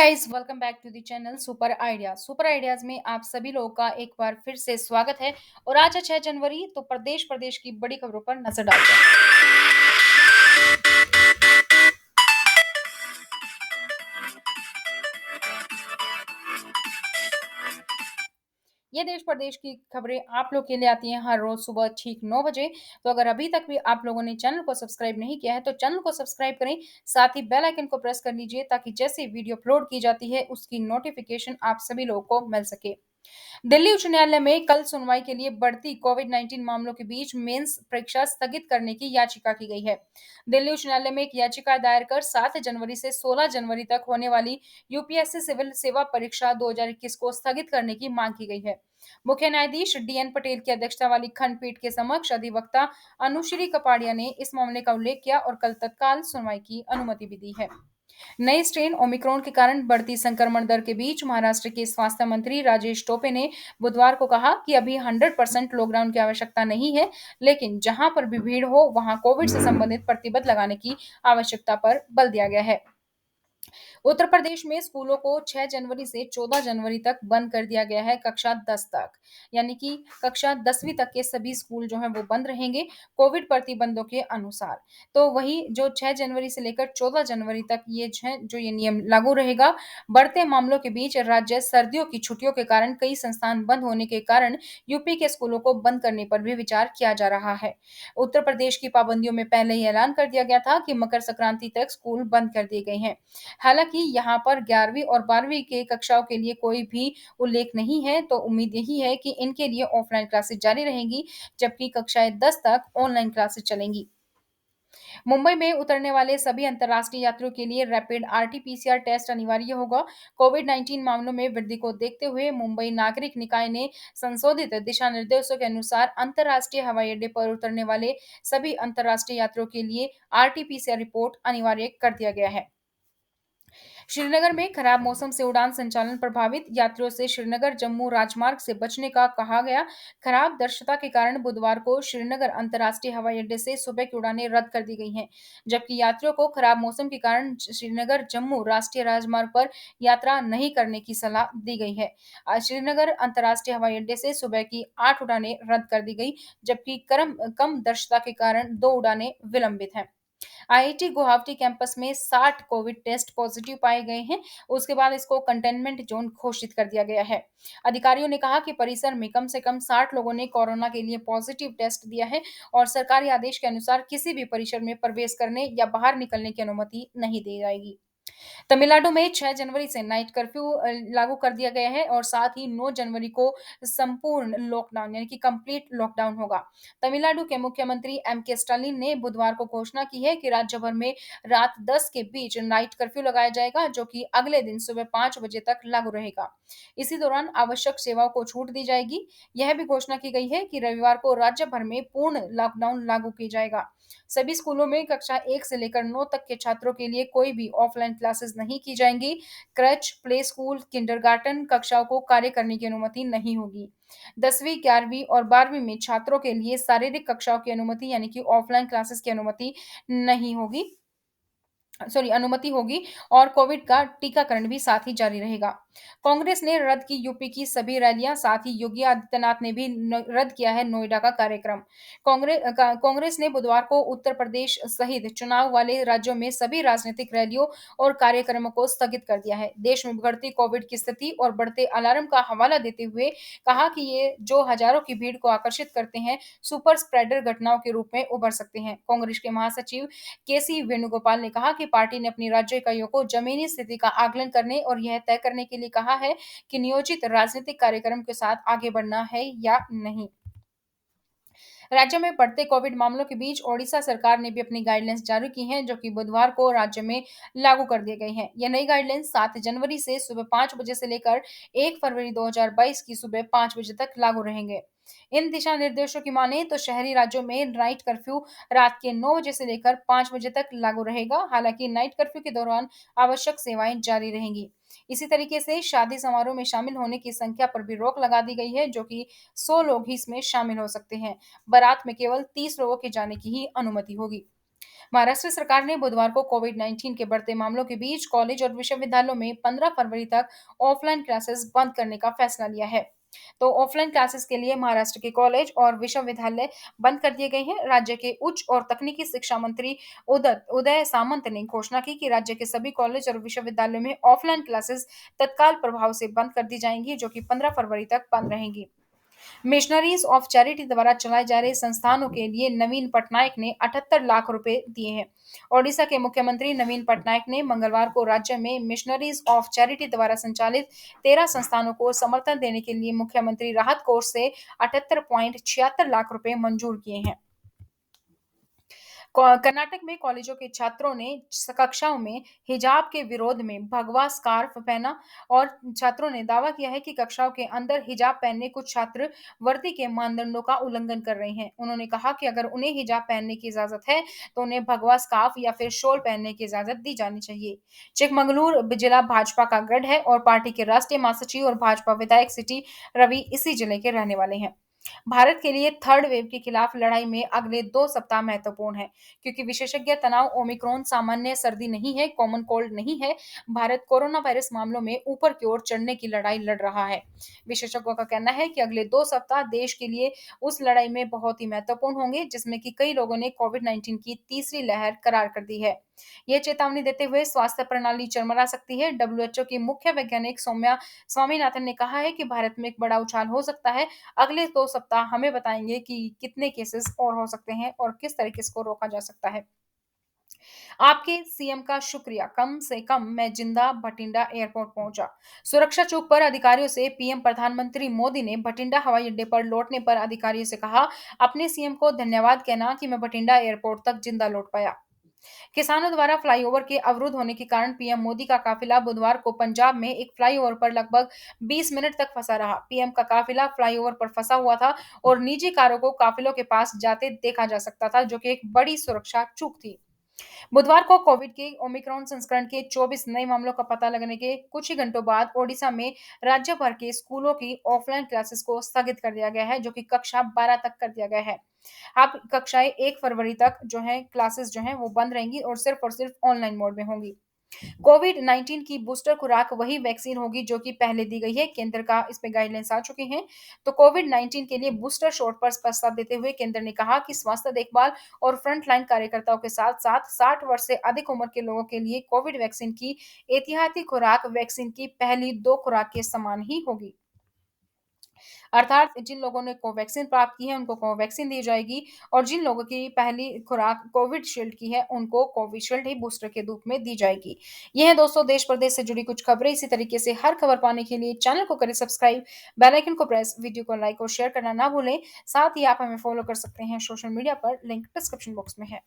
Guys welcome back to the channel super ideas में आप सभी लोगों का एक बार फिर से स्वागत है। और आज है 6 जनवरी, तो प्रदेश प्रदेश की बड़ी खबरों पर नजर डालते हैं। ये देश प्रदेश की खबरें आप लोग के लिए आती हैं हर रोज सुबह ठीक 9 बजे। तो अगर अभी तक भी आप लोगों ने चैनल को सब्सक्राइब नहीं किया है तो चैनल को सब्सक्राइब करें। साथ ही बेल आइकन को प्रेस कर लीजिए ताकि जैसे वीडियो अपलोड की जाती है उसकी नोटिफिकेशन आप सभी लोगों को मिल सके। दिल्ली उच्च न्यायालय में कल सुनवाई के लिए बढ़ती कोविड-19 मामलों के बीच मेंस परीक्षा स्थगित करने की याचिका की गई है। दिल्ली उच्च न्यायालय में एक याचिका दायर कर 7 जनवरी से 16 जनवरी तक होने वाली यूपीएससी सिविल सेवा परीक्षा 2021 को स्थगित करने की मांग की गई है। मुख्य न्यायाधीश डीएन पटेल की अध्यक्षता वाली खंडपीठ के समक्ष अधिवक्ता अनुश्री कपाड़िया ने इस मामले का उल्लेख किया और कल तत्काल सुनवाई की अनुमति भी दी है। नए स्ट्रेन ओमिक्रॉन के कारण बढ़ती संक्रमण दर के बीच महाराष्ट्र के स्वास्थ्य मंत्री राजेश टोपे ने बुधवार को कहा कि अभी 100% लॉकडाउन की आवश्यकता नहीं है, लेकिन जहां पर भी भीड़ हो वहां कोविड से संबंधित प्रतिबंध लगाने की आवश्यकता पर बल दिया गया है। उत्तर प्रदेश में स्कूलों को 6 जनवरी से 14 जनवरी तक बंद कर दिया गया है। कक्षा 10 तक, यानी कि कक्षा 10वीं तक के सभी स्कूल जो हैं वो बंद रहेंगे कोविड प्रतिबंधों के अनुसार। तो वही जो 6 जनवरी से लेकर 14 जनवरी तक ये नियम लागू रहेगा। बढ़ते मामलों के बीच राज्य सर्दियों की छुट्टियों के कारण कई संस्थान बंद होने के कारण यूपी के स्कूलों को बंद करने पर भी विचार किया जा रहा है। उत्तर प्रदेश की पाबंदियों में पहले ही ऐलान कर दिया गया था कि मकर संक्रांति तक स्कूल बंद कर दिए गए हैं। हालांकि यहाँ पर 11वीं और 12वीं के कक्षाओं के लिए कोई भी उल्लेख नहीं है, तो उम्मीद यही है कि इनके लिए ऑफलाइन क्लासेस जारी रहेंगी, जबकि कक्षाएं 10 तक ऑनलाइन क्लासेस चलेंगी। मुंबई में उतरने वाले सभी अंतर्राष्ट्रीय यात्रियों के लिए रैपिड आरटी-पीसीआर टेस्ट अनिवार्य होगा। कोविड-19 मामलों में वृद्धि को देखते हुए मुंबई नागरिक निकाय ने संशोधित दिशा निर्देशों के अनुसार अंतर्राष्ट्रीय हवाई अड्डे पर उतरने वाले सभी अंतर्राष्ट्रीय यात्रियों के लिए आरटी-पीसीआर रिपोर्ट अनिवार्य कर दिया गया है। श्रीनगर में खराब मौसम से उड़ान संचालन प्रभावित, यात्रियों से श्रीनगर जम्मू राजमार्ग से बचने का कहा गया। खराब दृश्यता के कारण बुधवार को श्रीनगर अंतर्राष्ट्रीय हवाई अड्डे से सुबह की उड़ानें रद्द कर दी गई हैं, जबकि यात्रियों को खराब मौसम के कारण श्रीनगर जम्मू राष्ट्रीय राजमार्ग पर यात्रा नहीं करने की सलाह दी गई है। आज श्रीनगर अंतर्राष्ट्रीय हवाई अड्डे से सुबह की 8 उड़ानें रद्द कर दी गई, जबकि कम दृश्यता के कारण 2 उड़ानें विलंबित हैं। आईआईटी गुवाहाटी कैंपस में 60 कोविड टेस्ट पॉजिटिव पाए गए हैं। उसके बाद इसको कंटेनमेंट जोन घोषित कर दिया गया है। अधिकारियों ने कहा कि परिसर में कम से कम 60 लोगों ने कोरोना के लिए पॉजिटिव टेस्ट दिया है और सरकारी आदेश के अनुसार किसी भी परिसर में प्रवेश करने या बाहर निकलने की अनुमति नहीं दी जाएगी। तमिलनाडु में 6 जनवरी से नाइट कर्फ्यू लागू कर दिया गया है और साथ ही 9 जनवरी को संपूर्ण लॉकडाउन यानी कि कंप्लीट लॉकडाउन होगा। तमिलनाडु के मुख्यमंत्री एमके स्टालिन ने बुधवार को घोषणा की है कि राज्य भर में रात 10 के बीच नाइट कर्फ्यू लगाया जाएगा, जो कि अगले दिन सुबह 5 बजे तक लागू रहेगा। इसी दौरान आवश्यक सेवाओं को छूट दी जाएगी। यह भी घोषणा की गई है कि रविवार को राज्य भर में पूर्ण लॉकडाउन लागू किया जाएगा। सभी स्कूलों में कक्षा 1 से लेकर 9 तक के छात्रों के लिए कोई भी ऑफलाइन क्लासेस नहीं की जाएंगी। क्रच, प्ले स्कूल, किंडरगार्टन कक्षाओं को कार्य करने की अनुमति नहीं होगी। 10वीं, 11वीं और 12वीं में छात्रों के लिए शारीरिक कक्षाओं की अनुमति यानी कि ऑफलाइन क्लासेस की नहीं होगी अनुमति होगी और कोविड का टीकाकरण भी साथ ही जारी रहेगा। कांग्रेस ने रद्द की यूपी की सभी रैलियां, साथ ही योगी आदित्यनाथ ने भी रद्द किया है नोएडा का कार्यक्रम। कांग्रेस ने बुधवार को उत्तर प्रदेश सहित चुनाव वाले राज्यों में सभी राजनीतिक रैलियों और कार्यक्रमों को स्थगित कर दिया है। देश में बढ़ती कोविड की स्थिति और बढ़ते अलार्म का हवाला देते हुए कहा कि ये जो हजारों की भीड़ को आकर्षित करते हैं, सुपर स्प्रेडर घटनाओं के रूप में उभर सकते हैं। कांग्रेस के महासचिव केसी वेणुगोपाल ने कहा कि पार्टी ने अपनी राज्य इकाइयों को जमीनी स्थिति का आकलन करने और यह तय करने के लिए कहा है कि नियोजित राजनीतिक कार्यक्रम के साथ आगे बढ़ना है या नहीं। राज्य में बढ़ते कोविड मामलों के बीच ओडिशा सरकार ने भी अपनी गाइडलाइंस जारी की हैं, जो कि बुधवार को राज्य में लागू कर दिए गए हैं। यह नई गाइडलाइंस 7 जनवरी से सुबह 5 बजे से लेकर 1 फरवरी 2022 की सुबह 5 बजे तक लागू रहेंगे। इन दिशा निर्देशों की माने तो शहरी राज्यों में नाइट कर्फ्यू रात के 9 बजे से लेकर 5 बजे तक लागू रहेगा। हालांकि नाइट कर्फ्यू के दौरान आवश्यक सेवाएं जारी रहेंगी। इसी तरीके से शादी समारोह में शामिल होने की संख्या पर भी रोक लगा दी गई है, जो कि 100 लोग ही इसमें शामिल हो सकते हैं। बारात में केवल 30 लोगों के जाने की ही अनुमति होगी। महाराष्ट्र सरकार ने बुधवार को कोविड-19 के बढ़ते मामलों के बीच कॉलेज और विश्वविद्यालयों में 15 फरवरी तक ऑफलाइन क्लासेस बंद करने का फैसला लिया है। तो ऑफलाइन क्लासेस के लिए महाराष्ट्र के कॉलेज और विश्वविद्यालय बंद कर दिए गए हैं। राज्य के उच्च और तकनीकी शिक्षा मंत्री उदय उदय सामंत ने घोषणा की कि राज्य के सभी कॉलेज और विश्वविद्यालयों में ऑफलाइन क्लासेस तत्काल प्रभाव से बंद कर दी जाएंगी, जो कि 15 फरवरी तक बंद रहेंगी। मिशनरीज ऑफ चैरिटी द्वारा चलाए जा रहे संस्थानों के लिए नवीन पटनायक ने 78 लाख रुपए दिए हैं। ओडिशा के मुख्यमंत्री नवीन पटनायक ने मंगलवार को राज्य में मिशनरीज ऑफ चैरिटी द्वारा संचालित 13 संस्थानों को समर्थन देने के लिए मुख्यमंत्री राहत कोष से 78.76 लाख रुपए मंजूर किए हैं। कर्नाटक में कॉलेजों के छात्रों ने कक्षाओं में हिजाब के विरोध में भगवा स्कार्फ पहना और छात्रों ने दावा किया है कि कक्षाओं के अंदर हिजाब पहनने कुछ छात्र वर्दी के मानदंडों का उल्लंघन कर रहे हैं। उन्होंने कहा कि अगर उन्हें हिजाब पहनने की इजाजत है तो उन्हें भगवा स्कार्फ या फिर शॉल पहनने की इजाजत दी जानी चाहिए। चिकमंगलुरु जिला भाजपा का गढ़ है और पार्टी के राष्ट्रीय महासचिव और भाजपा विधायक सिटी रवि इसी जिले के रहने वाले हैं। भारत के लिए थर्ड वेव के खिलाफ लड़ाई में अगले 2 सप्ताह महत्वपूर्ण है, क्योंकि विशेषज्ञ तनाव ओमिक्रॉन सामान्य सर्दी नहीं है, कॉमन कोल्ड नहीं है। भारत कोरोना वायरस मामलों में ऊपर की ओर चढ़ने की लड़ाई लड़ रहा है। विशेषज्ञों का कहना है कि अगले 2 सप्ताह देश के लिए उस लड़ाई में बहुत ही महत्वपूर्ण होंगे, जिसमें कि कई लोगों ने कोविड-19 की तीसरी लहर करार कर दी है। ये चेतावनी देते हुए स्वास्थ्य प्रणाली चरमरा सकती है। डब्ल्यूएचओ की मुख्य वैज्ञानिक सौम्या स्वामीनाथन ने कहा है कि भारत में एक बड़ा उछाल हो सकता है। अगले 2 सप्ताह हमें बताएंगे कि कितने केसेस और हो सकते हैं और किस तरीके से इसको रोका जा सकता है। आपके सीएम का शुक्रिया, कम से कम मैं जिंदा भटिंडा एयरपोर्ट पहुंचा। सुरक्षा चूक पर अधिकारियों से पीएम प्रधानमंत्री मोदी ने भटिंडा हवाई अड्डे पर लौटने पर अधिकारियों से कहा, अपने सीएम को धन्यवाद कहना कि मैं भटिंडा एयरपोर्ट तक जिंदा लौट पाया। किसानों द्वारा फ्लाईओवर के अवरुद्ध होने के कारण पीएम मोदी का काफिला बुधवार को पंजाब में एक फ्लाईओवर पर लगभग 20 मिनट तक फंसा रहा। पीएम का काफिला फ्लाईओवर पर फंसा हुआ था और निजी कारों को काफिलों के पास जाते देखा जा सकता था, जो कि एक बड़ी सुरक्षा चूक थी। बुधवार को कोविड के ओमिक्रॉन संस्करण के 24 नए मामलों का पता लगने के कुछ ही घंटों बाद ओडिशा में राज्य भर के स्कूलों की ऑफलाइन क्लासेस को स्थगित कर दिया गया है, जो कि कक्षा 12 तक कर दिया गया है। अब कक्षाएं 1 फरवरी तक जो है क्लासेस जो हैं वो बंद रहेंगी और सिर्फ ऑनलाइन मोड में होंगी। कोविड-19 की बूस्टर खुराक वही वैक्सीन होगी जो कि पहले दी गई है। केंद्र का इस पे गाइडलाइंस आ चुके हैं। तो कोविड-19 के लिए बूस्टर शॉट पर प्रस्ताव देते हुए केंद्र ने कहा कि स्वास्थ्य देखभाल और फ्रंटलाइन कार्यकर्ताओं के साथ-साथ 60 वर्ष से अधिक उम्र के लोगों के लिए कोविड वैक्सीन की एहतियाती खुराक वैक्सीन की पहली 2 खुराक के समान ही होगी। अर्थात जिन लोगों ने कोवैक्सीन प्राप्त की है उनको कोवैक्सीन दी जाएगी और जिन लोगों की पहली खुराक कोविशील्ड की है उनको कोविशील्ड ही बूस्टर के रूप में दी जाएगी। ये है दोस्तों देश प्रदेश से जुड़ी कुछ खबरें। इसी तरीके से हर खबर पाने के लिए चैनल को करें सब्सक्राइब, बेल आइकन को प्रेस, वीडियो को लाइक और शेयर करना ना भूलें। साथ ही आप हमें फॉलो कर सकते हैं सोशल मीडिया पर, लिंक डिस्क्रिप्शन बॉक्स में है।